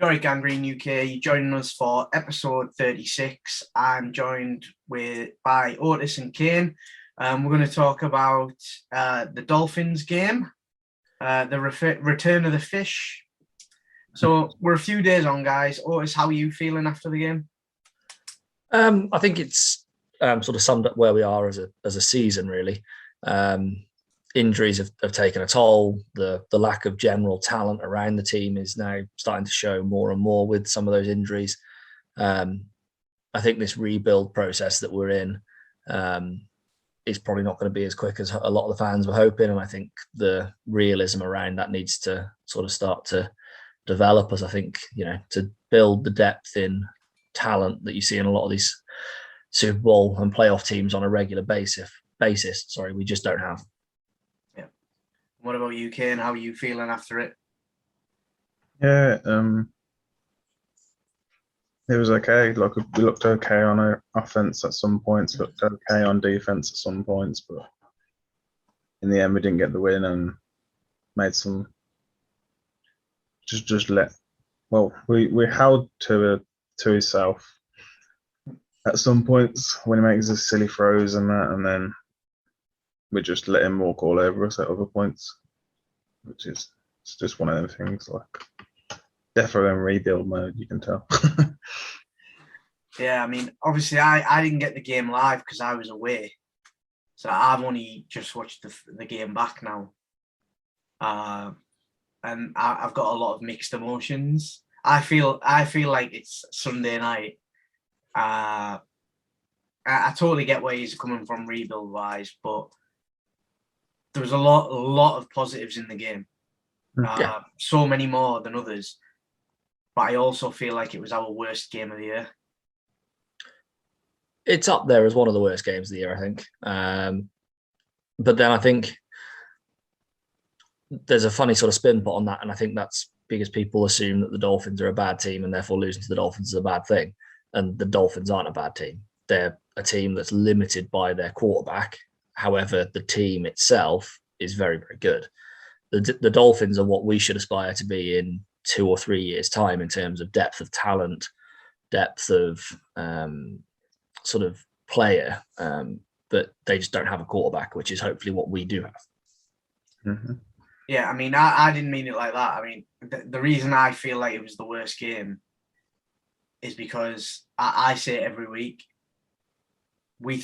Norwich Gangrene UK. You're joining us for episode 36. I'm joined by Otis and Kane. We're going to talk about the Dolphins game, the return of the fish. So we're a few days on, guys. Otis, how are you feeling after the game? I think it's sort of summed up where we are as a season, really. Injuries have taken a toll. The lack of general talent around the team is now starting to show more and more with some of those injuries. I think this rebuild process that we're in is probably not going to be as quick as a lot of the fans were hoping. And I think the realism around that needs to sort of start to develop us. I think, to build the depth in talent that you see in a lot of these Super Bowl and playoff teams on a regular basis, we just don't have. Yeah. What about you, Kane? How are you feeling after it? Yeah, it was okay. Like, we looked okay on our offense at some points, looked okay on defense at some points, but in the end, we didn't get the win and made some. We held to himself at some points when he makes his silly throws and that, and then we just let him walk all over us at other points, which is it's just one of them things. Like, definitely in rebuild mode, you can tell. Yeah, I mean, obviously, I didn't get the game live because I was away, so I've only just watched the game back now, and I've got a lot of mixed emotions. I feel like it's Sunday night. I totally get where he's coming from rebuild wise, but there was a lot of positives in the game. So many more than others. But I also feel like it was our worst game of the year. It's up there as one of the worst games of the year, I think. But then I think there's a funny sort of spin put on that, and I think that's because people assume that the Dolphins are a bad team and therefore losing to the Dolphins is a bad thing. And the Dolphins aren't a bad team. They're a team that's limited by their quarterback. However, the team itself is very, very good. The Dolphins are what we should aspire to be in 2 or 3 years' time in terms of depth of talent, depth of sort of player, but they just don't have a quarterback, which is hopefully what we do have. Mm-hmm. Yeah, I mean, I didn't mean it like that. I mean, the reason I feel like it was the worst game is because I say it every week. We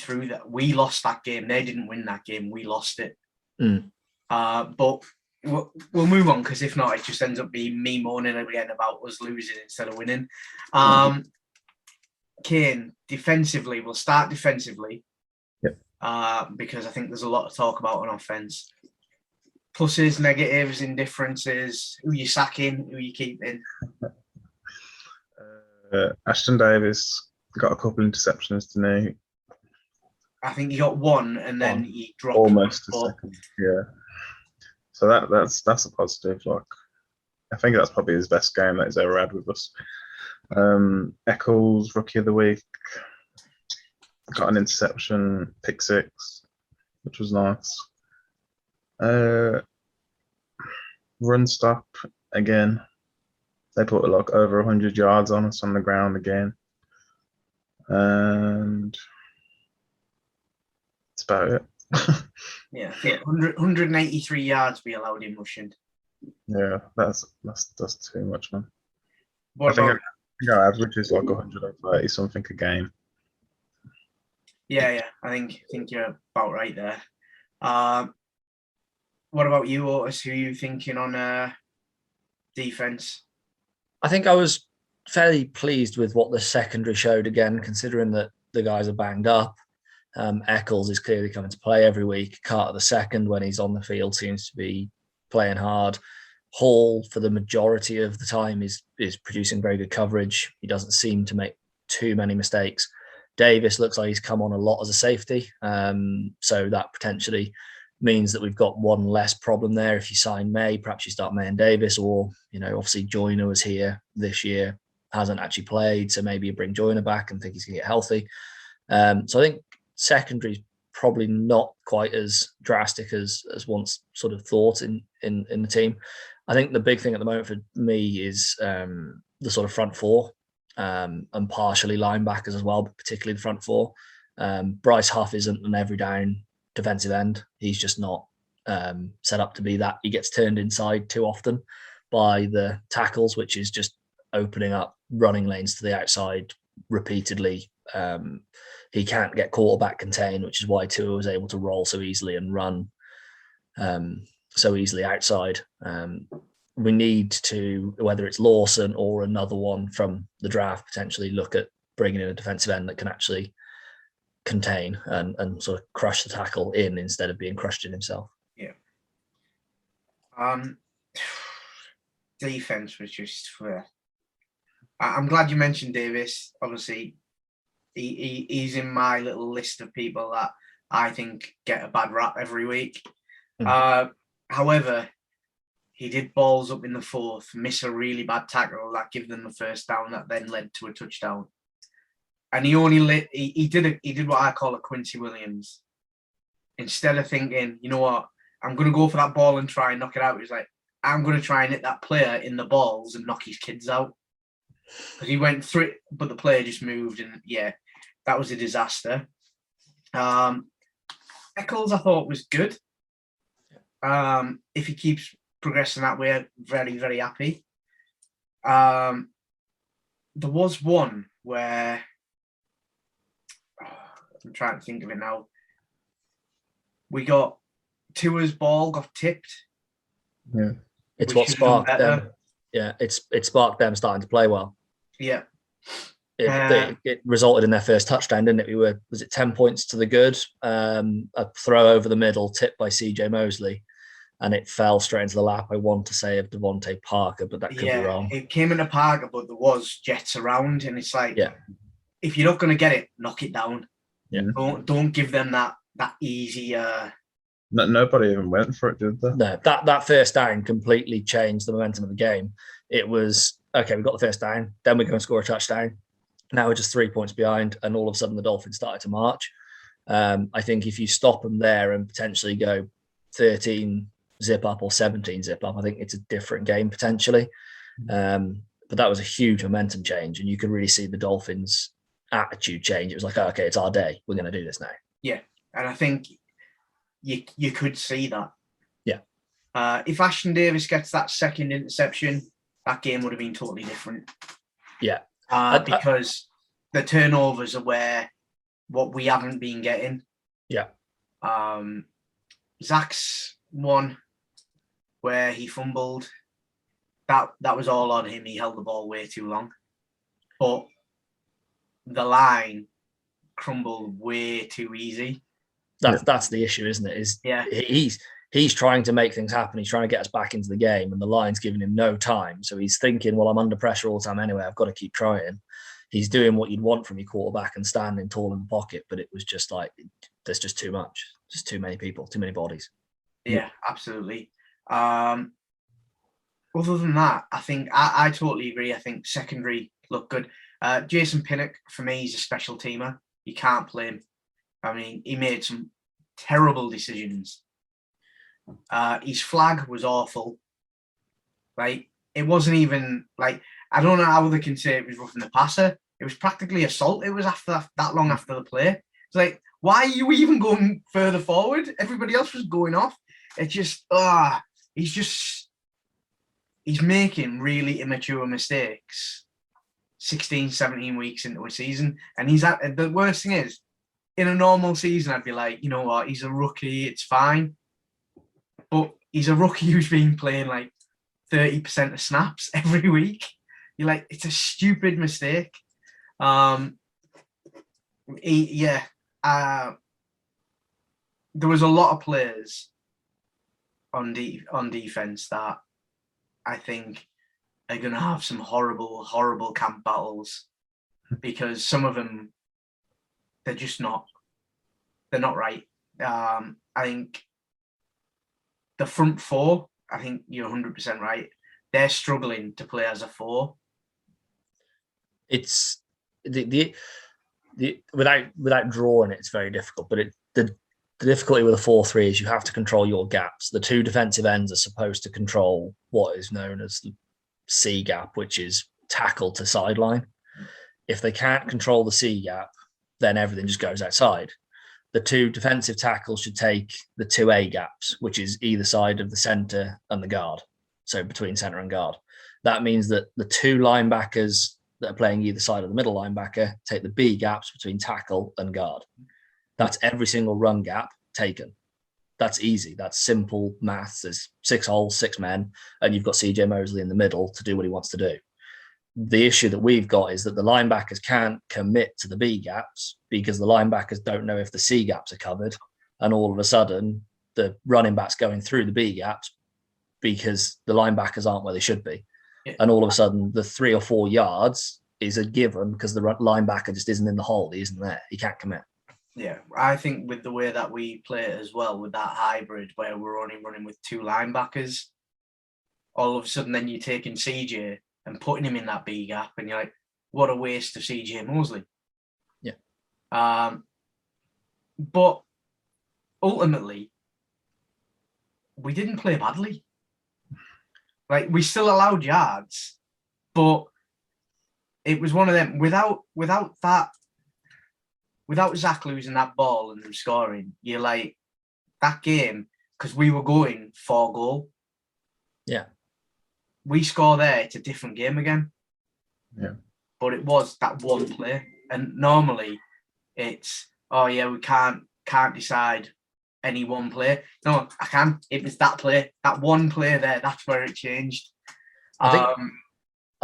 lost that game. They didn't win that game. We lost it. But we'll move on, because if not, it just ends up being me moaning again about us losing instead of winning. Kane, defensively, we'll start defensively. Yep. Because I think there's a lot to talk about on offense. Pluses, negatives, indifferences, who you sacking, who you keeping. Ashton Davis got a couple interceptions today. I think he got one, and then he dropped almost a second. Yeah. So that's a positive. Like, I think that's probably his best game that he's ever had with us. Eccles, rookie of the week, got an interception, pick 6, which was nice. Run stop again. They put like over 100 yards on us on the ground again, and that's about it. Yeah, 183 yards we allowed him rushing. Yeah, that's too much, man. I think our average is like 130 something a game. Yeah, I think you're about right there. What about you, Otis? Who are you thinking on defense? I think I was fairly pleased with what the secondary showed again, considering that the guys are banged up. Eccles is clearly coming to play every week. Carter II, when he's on the field, seems to be playing hard. Hall, for the majority of the time, is producing very good coverage. He doesn't seem to make too many mistakes. Davis looks like he's come on a lot as a safety. So that potentially means that we've got one less problem there. If you sign May, perhaps you start May and Davis, or, obviously Joyner was here this year, hasn't actually played. So maybe you bring Joyner back and think he's going to get healthy. So I think secondary's probably not quite as drastic as once sort of thought in the team. I think the big thing at the moment for me is the sort of front four, and partially linebackers as well, but particularly the front four. Bryce Huff isn't an every down defensive end. He's just not set up to be that. He gets turned inside too often by the tackles, which is just opening up running lanes to the outside repeatedly. He can't get quarterback contained, which is why Tua was able to roll so easily and run so easily outside. We need to, whether it's Lawson or another one from the draft, potentially look at bringing in a defensive end that can actually contain and sort of crush the tackle in instead of being crushed in himself. Yeah. Defense was just for. I'm glad you mentioned Davis. Obviously, he's in my little list of people that I think get a bad rap every week. However, he did balls up in the fourth, miss a really bad tackle that gave them the first down that then led to a touchdown. And he did what I call a Quincy Williams. Instead of thinking, you know what, I'm going to go for that ball and try and knock it out, he's like, I'm going to try and hit that player in the balls and knock his kids out. Because he went through it, but the player just moved, and yeah, that was a disaster. Eccles, I thought, was good. If he keeps progressing that way, very, very happy. There was one where I'm trying to think of it now. We got Tua's ball got tipped. Yeah, it's what sparked them. Yeah, it sparked them starting to play well. Yeah. It resulted in their first touchdown, didn't it? Was it 10 points to the good? A throw over the middle, tipped by CJ Mosley, and it fell straight into the lap, I want to say, of Devontae Parker, but that could be wrong. It came into Parker, but there was jets around, and it's like, if you're not going to get it, knock it down. Yeah. Don't give them that easy. Nobody even went for it, did they? No, that first down completely changed the momentum of the game. It was, okay, we got the first down, then we're going to score a touchdown. Now we're just 3 points behind, and all of a sudden the Dolphins started to march. I think if you stop them there and potentially go 13 zip up or 17 zip up, I think it's a different game potentially. But that was a huge momentum change, and you could really see the Dolphins' attitude change. It was like, oh, okay, it's our day. We're going to do this now. Yeah, and I think you could see that. Yeah. If Ashton Davis gets that second interception, that game would have been totally different. Yeah. Because the turnovers are what we haven't been getting. Yeah. Zach's one where he fumbled. That was all on him. He held the ball way too long. But the line crumbled way too easy. That's the issue, isn't it? He's trying to make things happen. He's trying to get us back into the game, and the line's giving him no time. So he's thinking, well, I'm under pressure all the time anyway. I've got to keep trying. He's doing what you'd want from your quarterback and standing tall in the pocket, but it was just like, there's just too much. Just too many people, too many bodies. Yeah, absolutely. Other than that, I think I totally agree. I think secondary looked good. Jason Pinnock, for me, he's a special teamer. You can't play him. I mean, he made some terrible decisions. His flag was awful. Like, it wasn't even like, I don't know how they can say it was roughing the passer. It was practically assault. It was after that long after the play. It's like, why are you even going further forward? Everybody else was going off. It's just, he's making really immature mistakes 16, 17 weeks into a season. And the worst thing is, in a normal season, I'd be like, you know what, he's a rookie, it's fine. But he's a rookie who's been playing like 30% of snaps every week. You're like, it's a stupid mistake. There was a lot of players on defense that I think are going to have some horrible, horrible camp battles, because some of them, they're not right. I think the front four, I think you're 100% right. They're struggling to play as a four. It's the without drawing it, it's very difficult. But the difficulty with a 4-3 is you have to control your gaps. The two defensive ends are supposed to control what is known as the C gap, which is tackle to sideline. If they can't control the C gap, then everything just goes outside. The two defensive tackles should take the 2A gaps, which is either side of the centre and the guard. So between centre and guard. That means that the two linebackers that are playing either side of the middle linebacker take the B gaps between tackle and guard. That's every single run gap taken. That's easy. That's simple maths. There's 6 holes, 6 men, and you've got CJ Mosley in the middle to do what he wants to do. The issue that we've got is that the linebackers can't commit to the B gaps because the linebackers don't know if the C gaps are covered. And all of a sudden, the running backs going through the B gaps because the linebackers aren't where they should be. Yeah. And all of a sudden, the 3 or 4 yards is a given because the linebacker just isn't in the hole. He isn't there. He can't commit. Yeah, I think with the way that we play it as well, with that hybrid where we're only running with 2 linebackers, all of a sudden then you're taking CJ and putting him in that B gap, and you're like, what a waste of CJ Mosley. Yeah. But ultimately, we didn't play badly. Like, we still allowed yards, but it was one of them without Zach losing that ball and them scoring, you're like, that game, because we were going for goal. Yeah. We score there, it's a different game again. Yeah. But it was that one play. And normally it's, oh yeah, we can't decide any one play. No, I can. It was that play, that one play there, that's where it changed. I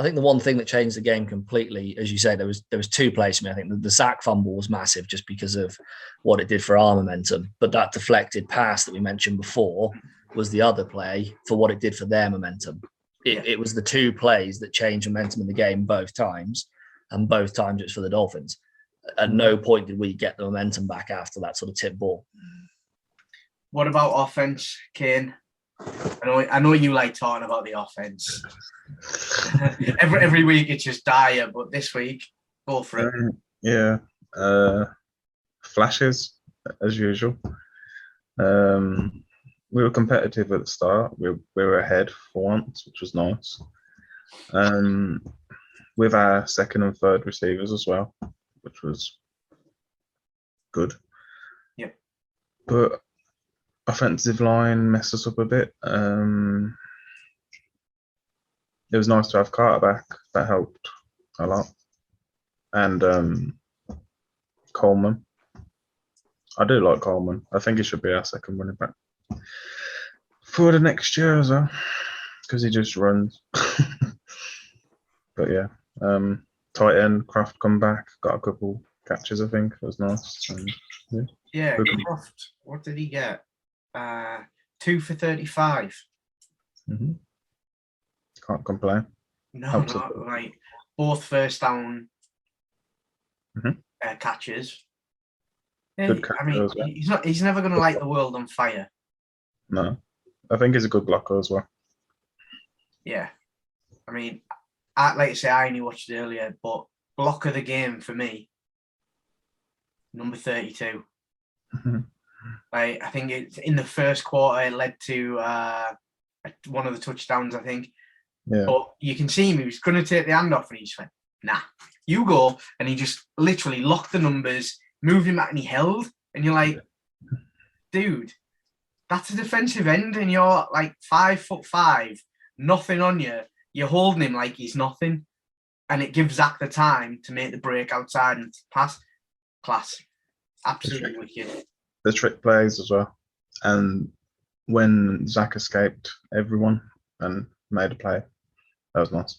think the one thing that changed the game completely, as you say, there was 2 plays for me. I think the sack fumble was massive just because of what it did for our momentum. But that deflected pass that we mentioned before was the other play for what it did for their momentum. It was the 2 plays that changed momentum in the game both times, and both times it was for the Dolphins. At no point did we get the momentum back after that sort of tip ball. What about offense, Kane? I know you like talking about the offense. every week it's just dire, but this week, go for it. Yeah. Flashes, as usual. We were competitive at the start. We were ahead for once, which was nice. With our second and third receivers as well, which was good. Yeah. But offensive line messed us up a bit. It was nice to have Carter back. That helped a lot. And Coleman. I do like Coleman. I think he should be our second running back for the next year as well, because he just runs. But yeah, tight end Kraft come back, got a couple catches. I think it was nice. And, yeah, Kraft. What did he get? 2 for 35. Mm-hmm. Can't complain. No, like both first down catches. Good catch. I mean, as well. He's never going to light the world on fire. No, I think he's a good blocker as well. Yeah, I mean, like I say, I only watched it earlier, but block of the game for me, number 32. Mm-hmm. Like, I think it's in the first quarter, it led to one of the touchdowns, I think. Yeah. But you can see him, he was going to take the handoff, and he just went, nah, you go. And he just literally locked the numbers, moved him back, and he held. And you're like, dude, that's a defensive end, and you're like 5'5", nothing on you. You're holding him like he's nothing. And it gives Zach the time to make the break outside and pass. Class. Absolutely wicked. The trick plays as well. And when Zach escaped everyone and made a play, that was nice.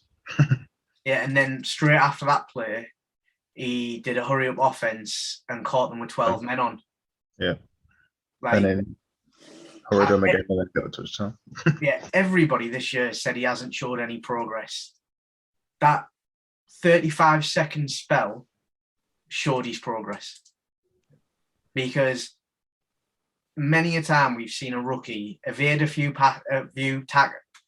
Yeah, and then straight after that play, he did a hurry-up offense and caught them with 12 men on. Yeah. Like, and then hurried them again and then got the touchdown. Yeah, everybody this year said he hasn't showed any progress. That 35-second spell showed his progress. Because many a time we've seen a rookie evade a few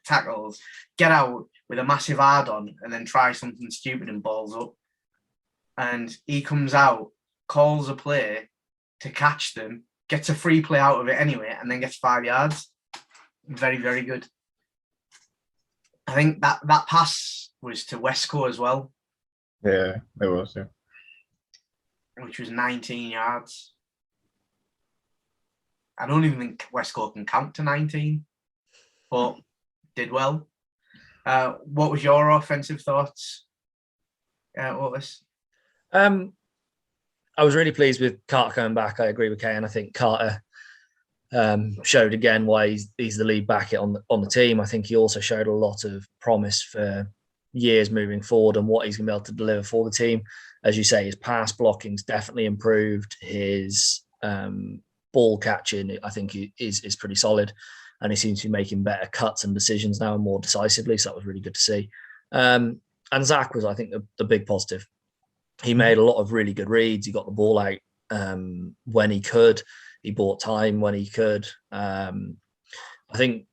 tackles, get out with a massive hard on, and then try something stupid and balls up. And he comes out, calls a play to catch them, gets a free play out of it anyway, and then gets 5 yards. Very, very good. I think that pass was to Westco as well. Yeah, it was. Yeah. Which was 19 yards. I don't even think Westco can count to 19, but did well. What was your offensive thoughts, Otis? I was really pleased with Carter coming back. I agree with Kay, and I think Carter showed again why he's the lead back on the team. I think he also showed a lot of promise for years moving forward and what he's going to be able to deliver for the team. As you say, his pass blocking's definitely improved. His ball catching, I think, is pretty solid, and he seems to be making better cuts and decisions now and more decisively. So that was really good to see. And Zach was, I think, the big positive. He made a lot of really good reads. He got the ball out when he could. He bought time when he could. I think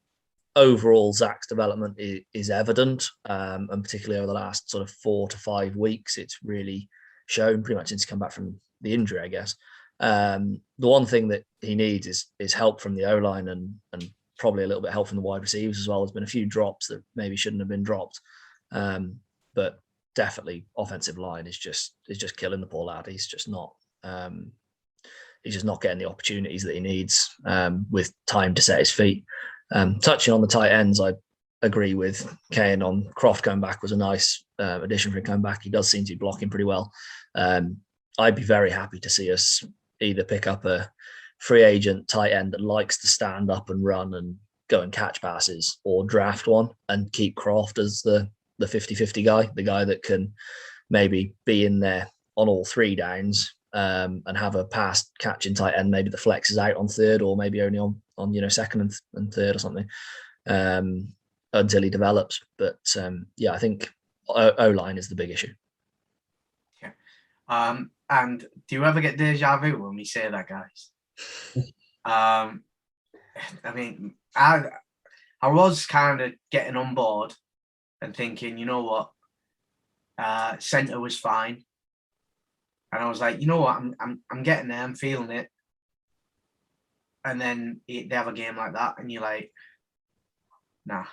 overall Zach's development is evident, and particularly over the last sort of 4 to 5 weeks, it's really shown pretty much since he come back from the injury, I guess. The one thing that he needs is help from the O-line and probably a little bit of help from the wide receivers as well. There's been a few drops that maybe shouldn't have been dropped, but definitely offensive line is just killing the poor lad. He's just not getting the opportunities that he needs with time to set his feet. Touching on the tight ends, I agree with Kane on Croft coming back was a nice addition for him coming back. He does seem to be blocking pretty well. I'd be very happy to see us either pick up a free agent tight end that likes to stand up and run and go and catch passes, or draft one and keep Croft as the 50-50 guy, the guy that can maybe be in there on all 3 downs and have a pass catching tight end, maybe the flex is out on third or maybe only on second and third or something until he develops. But I think O-line is the big issue. Yeah. And do you ever get deja vu when we say that, guys? I mean, I was kind of getting on board and thinking, you know what, centre was fine, and I was like, you know what, I'm getting there, I'm feeling it, and then they have a game like that, and you're like, nah.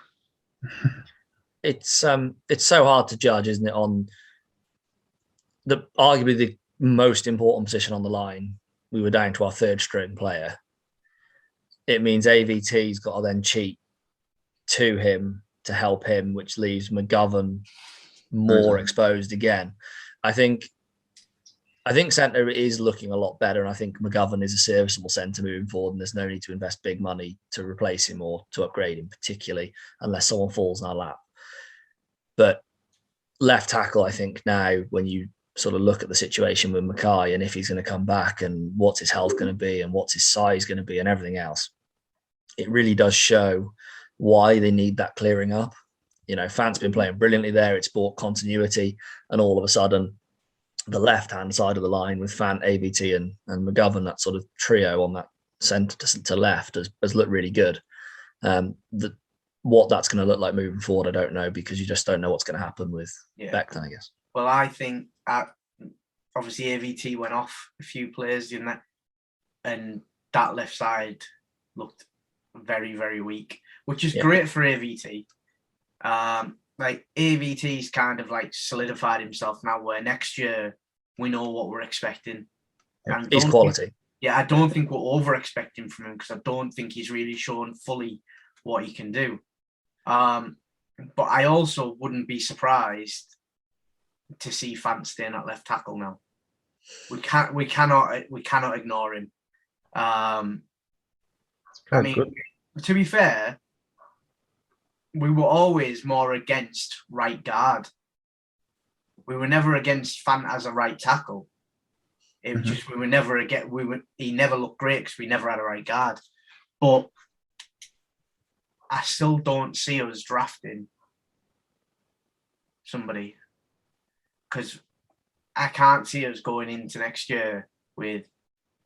It's so hard to judge, isn't it? On the arguably the most important position on the line, we were down to our 3rd string player. It means AVT's got to then cheat to him to help him, which leaves McGovern more exposed again. I think centre is looking a lot better, and I think McGovern is a serviceable centre moving forward, and there's no need to invest big money to replace him or to upgrade him, particularly unless someone falls in our lap. But left tackle, I think now, when you sort of look at the situation with Mackay and if he's going to come back and what's his health going to be and what's his size going to be and everything else, it really does show why they need that clearing up. Fant's been playing brilliantly there. It's brought continuity, and all of a sudden the left-hand side of the line with Fant, AVT and McGovern, that sort of trio on that centre to left has looked really good. What that's going to look like moving forward, I don't know, because you just don't know what's going to happen with Becton, I guess. Well, I think obviously AVT went off a few players, didn't it? And that left side looked very, very weak, which is great for AVT. Like AVT's kind of like solidified himself now, where next year we know what we're expecting. And he's quality. I don't think we're over expecting from him, because I don't think he's really shown fully what he can do. But I also wouldn't be surprised to see Fant staying at left tackle now. We cannot ignore him. I mean, good. To be fair, we were always more against right guard. We were never against Fant as a right tackle. It was just we were never against. He never looked great because we never had a right guard. But I still don't see us drafting somebody, because I can't see us going into next year with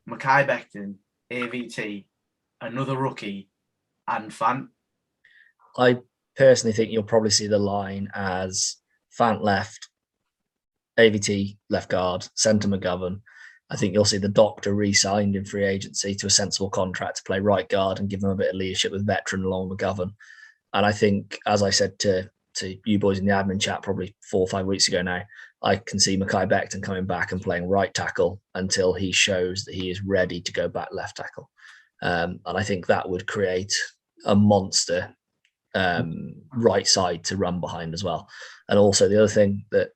Mackay Becton, AVT, another rookie, and Fant. I personally think you'll probably see the line as Fant left, AVT left guard, centre McGovern, I think you'll see the Doctor re-signed in free agency to a sensible contract to play right guard and give him a bit of leadership with veteran Long McGovern. And I think, as I said to you boys in the admin chat probably 4 or 5 weeks ago now, I can see Mekhi Becton coming back and playing right tackle until he shows that he is ready to go back left tackle. And I think that would create a monster right side to run behind as well. And also the other thing that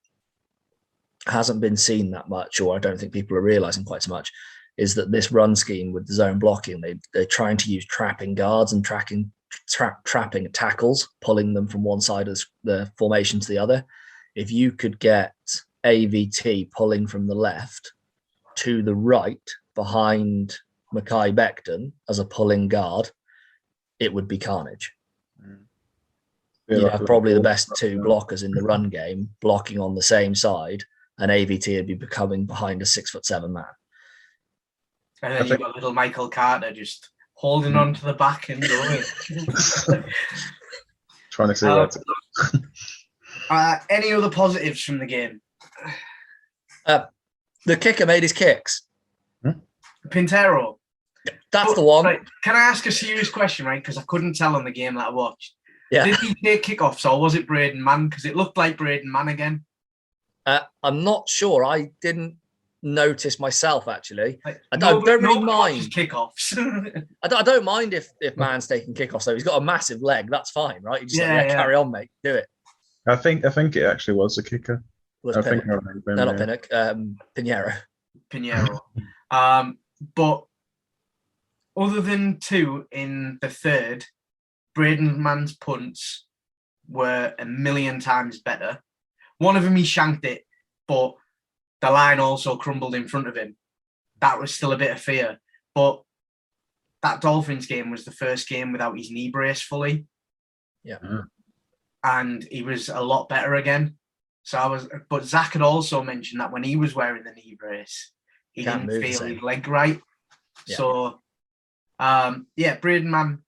hasn't been seen that much, or I don't think people are realizing quite so much, is that this run scheme with the zone blocking, they're trying to use trapping guards and trapping tackles, pulling them from one side of the formation to the other. If you could get AVT pulling from the left to the right behind Mekhi Becton as a pulling guard, it would be carnage. You'd have probably the best 2 blockers in the run game blocking on the same side, and AVT would be becoming behind a 6'7" man. And then you've got little Michael Carter just holding on to the back and going. Trying to see where to go. Any other positives from the game? The kicker made his kicks. Pintero. That's the one. Right, can I ask a serious question, right? Because I couldn't tell on the game that I watched. Yeah. Did he take kickoffs or was it Braden Mann? Because it looked like Braden Mann again. I'm not sure. I didn't notice myself, actually. I don't really mind kickoffs. I don't mind if Mann's taking kickoffs, though. He's got a massive leg. That's fine, right? You just carry on, mate. Do it. I think it actually was a kicker. I think I remember him, no, not Pinnock. Pinheiro. But other than 2 in the third, Braden Mann's punts were a million times better. One of them, he shanked it, but the line also crumbled in front of him. That was still a bit of fear. But that Dolphins game was the first game without his knee brace fully. Yeah. And he was a lot better again. But Zach had also mentioned that when he was wearing the knee brace, he didn't feel his leg right. Yeah. So, Braden Mann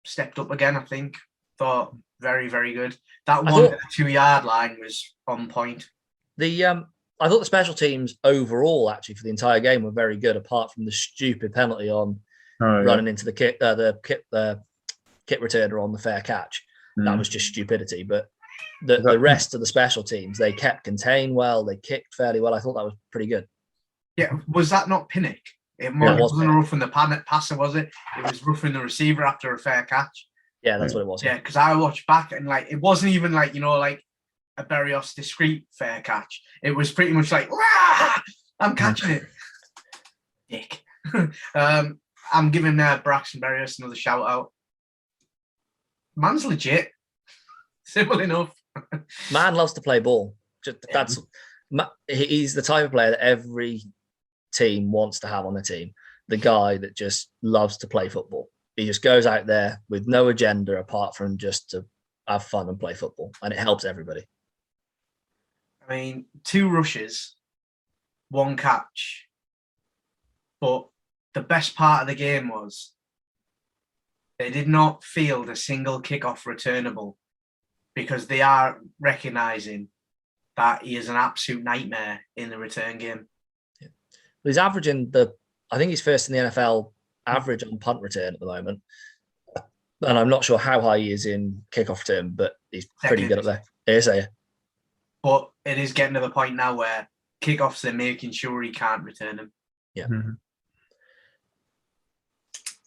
stepped up again, I think. Thought very, very good. That one at the 2-yard line was on point. I thought the special teams overall, actually, for the entire game were very good, apart from the stupid penalty on running into the kit returner on the fair catch. That was just stupidity. But the rest of the special teams, they kept contained well. They kicked fairly well. I thought that was pretty good. Yeah, was that not Pinnock? It wasn't roughing the passer, was it? It was roughing the receiver after a fair catch. Yeah, that's what it was. Yeah, because I watched back and it wasn't even like a Berrios discreet fair catch. It was pretty much like, I'm catching it. Dick. I'm giving Braxton Berrios another shout out. Man's legit. Simple enough. Man loves to play ball. He's the type of player that every team wants to have on the team. The guy that just loves to play football. He just goes out there with no agenda apart from just to have fun and play football, and it helps everybody. I mean, 2 rushes, 1 catch. But the best part of the game was they did not field a single kickoff returnable because they are recognising that he is an absolute nightmare in the return game. Yeah. He's averaging I think he's first in the NFL average on punt return at the moment. And I'm not sure how high he is in kickoff return, but he's pretty good at that. But it is getting to the point now where kickoffs, they're making sure he can't return them. Yeah. Mm-hmm.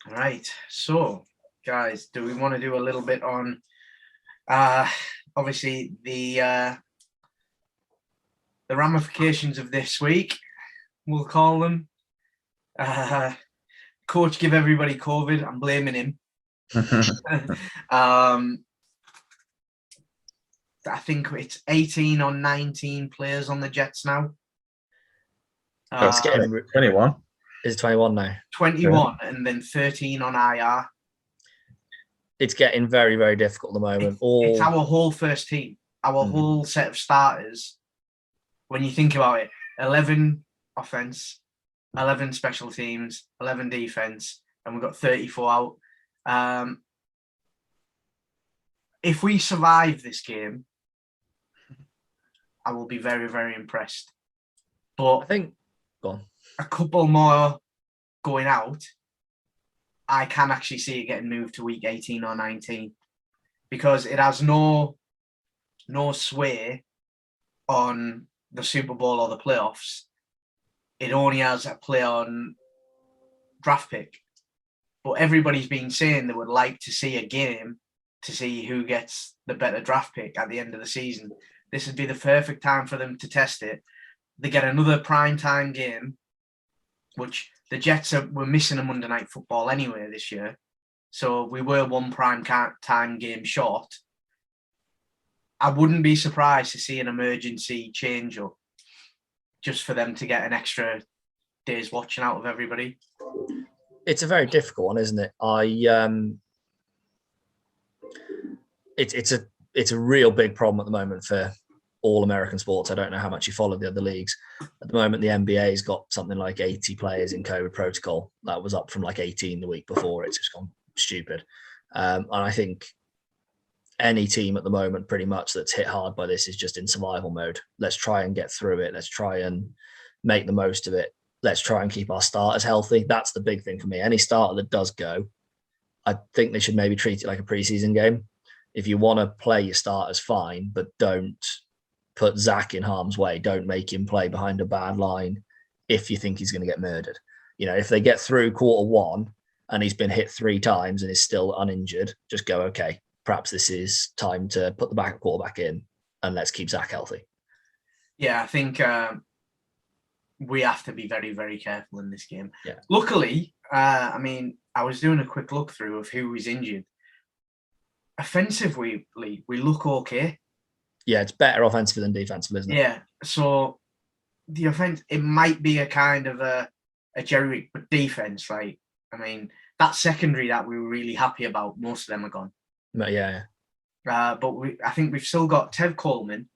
All right. So, guys, do we want to do a little bit on, obviously, the ramifications of this week, we'll call them. Coach give everybody COVID. I'm blaming him. I think it's 18 or 19 players on the Jets now. It's getting 21. Is it 21 now? 21 and then 13 on IR. It's getting very, very difficult at the moment. It's our whole first team, our whole set of starters. When you think about it, 11 offense, 11 special teams, 11 defense, and we've got 34 out. If we survive this game, I will be very, very impressed. But I think, go on. a couple more going out, I can actually see it getting moved to week 18 or 19 because it has no sway on the Super Bowl or the playoffs. It only has a play on draft pick. But everybody's been saying they would like to see a game to see who gets the better draft pick at the end of the season. This would be the perfect time for them to test it. They get another primetime game, which the Jets were missing a Monday Night Football anyway this year. So we were one prime time game short. I wouldn't be surprised to see an emergency change up just for them to get an extra day's watching out of everybody. It's a very difficult one, isn't it? It's a real big problem at the moment for all American sports. I don't know how much you follow the other leagues. At the moment, the NBA's got something like 80 players in COVID protocol. That was up from like 18 the week before. It's just gone stupid. And I think any team at the moment pretty much that's hit hard by this is just in survival mode. Let's try and get through it. Let's try and make the most of it. Let's try and keep our starters healthy. That's the big thing for me. Any starter that does go, I think they should maybe treat it like a preseason game. If you want to play your starters, fine, but don't put Zach in harm's way. Don't make him play behind a bad line if you think he's going to get murdered. You know, if they get through quarter one and he's been hit 3 times and is still uninjured, just go, okay, perhaps this is time to put the backup quarterback in and let's keep Zach healthy. Yeah, I think we have to be very, very careful in this game. Yeah. Luckily, I was doing a quick look through of who was injured. Offensively, we look okay. Yeah, it's better offensively than defensive, isn't it? Yeah. So the offense, it might be a kind of a jerry, but defense, that secondary that we were really happy about, most of them are gone. Yeah. But I think we've still got Tev Coleman.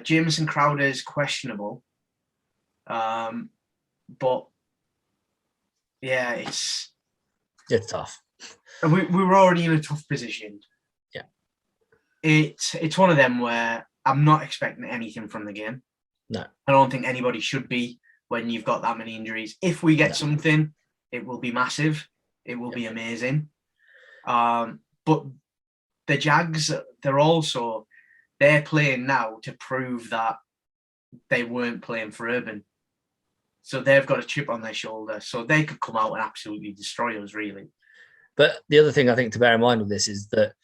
Jamison Crowder is questionable. But yeah, it's tough. And we were already in a tough position. Yeah. It's one of them where I'm not expecting anything from the game. No. I don't think anybody should be when you've got that many injuries. If we get something, it will be massive. It will be amazing. But the Jags, they're playing now to prove that they weren't playing for Urban. So they've got a chip on their shoulder. So they could come out and absolutely destroy us, really. But the other thing I think to bear in mind with this is that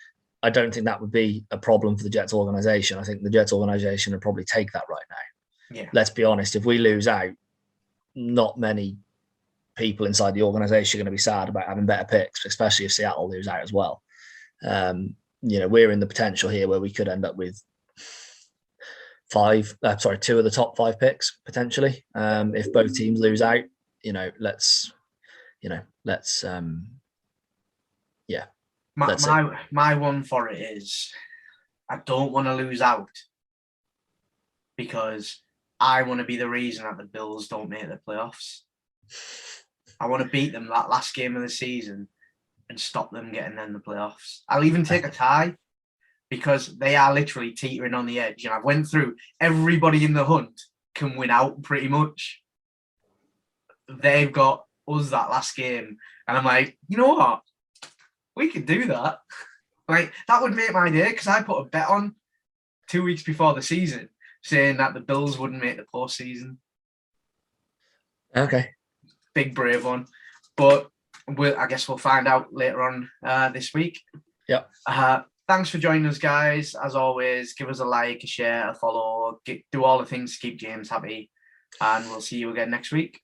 I don't think that would be a problem for the Jets organization. I think the Jets organization would probably take that right now. Yeah. Let's be honest. If we lose out, not many people inside the organization are going to be sad about having better picks, especially if Seattle lose out as well. We're in the potential here where we could end up with 2 of the top 5 picks potentially. If both teams lose out, My one for it is I don't want to lose out because I want to be the reason that the Bills don't make the playoffs. I want to beat them that last game of the season and stop them getting in the playoffs. I'll even take a tie because they are literally teetering on the edge. And I went through everybody in the hunt can win out pretty much. They've got us that last game. And I'm like, you know what? We could do that. That would make my day because I put a bet on 2 weeks before the season saying that the Bills wouldn't make the postseason. Okay. Big brave one. But I guess we'll find out later on this week. Yep. Thanks for joining us, guys. As always, give us a like, a share, a follow, do all the things to keep James happy. And we'll see you again next week.